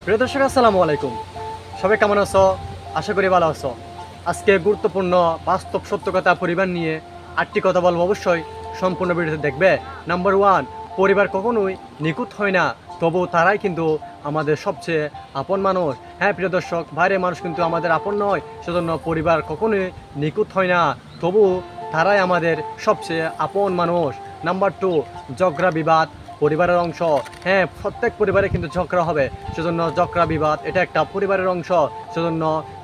প্রিয় দর্শক আসসালামু আলাইকুম। সবাই কেমন আছো? আশা করি ভালো আছো। আজকে গুরুত্বপূর্ণ বাস্তব সত্য কথা পরিবার নিয়ে 8টি কথা বলবো, অবশ্যই সম্পূর্ণ ভিডিওতে দেখবে। নাম্বার 1, পরিবার কখনোই নিখুঁত হয় না, তবু তারাই কিন্তু আমাদের সবচেয়ে আপন মানুষ। হ্যাঁ প্রিয় দর্শক, বাইরের মানুষ কিন্তু আমাদের আপন নয়, সেজন্য পরিবার কখনোই নিখুঁত হয় না, তবু তারাই আমাদের সবচেয়ে আপন মানুষ। নাম্বার 2, ঝগড়া বিবাদ পরিবারের অংশ। হ্যাঁ, প্রত্যেক পরিবারে কিন্তু ঝগড়া হবে, সেজন্য ঝগড়া বিবাদ এটা একটা পরিবারের অংশ। সেজন্য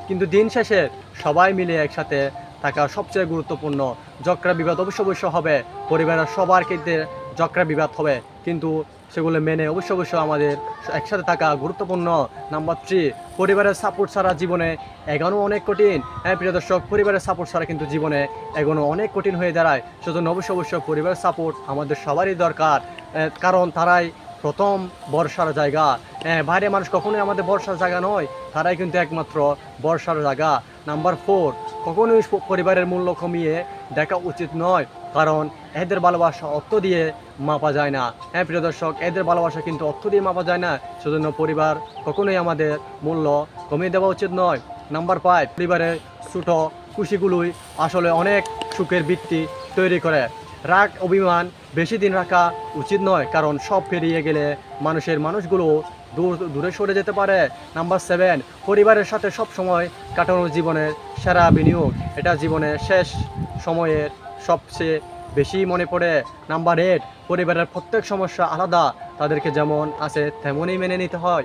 কিন্তু দিন শেষে সবাই মিলে একসাথে থাকা সবচেয়ে গুরুত্বপূর্ণ। ঝগড়া বিবাদ অবশ্য হবে, পরিবারের সবার ক্ষেত্রে ঝগড়া বিবাদ হবে, কিন্তু সেগুলো মেনে অবশ্য আমাদের একসাথে থাকা গুরুত্বপূর্ণ। নাম্বার 3, পরিবারের সাপোর্ট ছাড়া জীবনে এগোনো অনেক কঠিন। হ্যাঁ প্রিয় দর্শক, পরিবারের সাপোর্ট ছাড়া কিন্তু জীবনে এগোনো অনেক কঠিন হয়ে দাঁড়ায়, সেজন্য অবশ্য পরিবারের সাপোর্ট আমাদের সবারই দরকার। কারণ তারাই প্রথম ভরসার জায়গা। বাইরে মানুষ কখনোই আমাদের ভরসার জায়গা নয়, তারাই কিন্তু একমাত্র ভরসার জায়গা। নাম্বার 4, কখনোই পরিবারের মূল্য কমিয়ে দেখা উচিত নয়, কারণ এদের ভালোবাসা অর্থ দিয়ে মাপা যায় না। হ্যাঁ প্রিয় দর্শক, এদের ভালোবাসা কিন্তু অর্থ দিয়ে মাপা যায় না, সেজন্য পরিবার কখনোই আমাদের মূল্য কমিয়ে দেওয়া উচিত নয়। নাম্বার 5, পরিবারের ছোটো খুশিগুলোই আসলে অনেক সুখের ভিত্তি তৈরি করে। রাগ অভিমান বেশি দিন রাখা উচিত নয়, কারণ সব পেরিয়ে গেলে মানুষগুলো দূরে সরে যেতে পারে। নাম্বার 7, পরিবারের সাথে সব সময় কাটানো জীবনের সেরা বিনিয়োগ, এটা জীবনের শেষ সময়ের সবচেয়ে বেশি মনে পড়ে। নাম্বার 8, পরিবারের প্রত্যেক সমস্যা আলাদা, তাদেরকে যেমন আছে তেমনই মেনে নিতে হয়।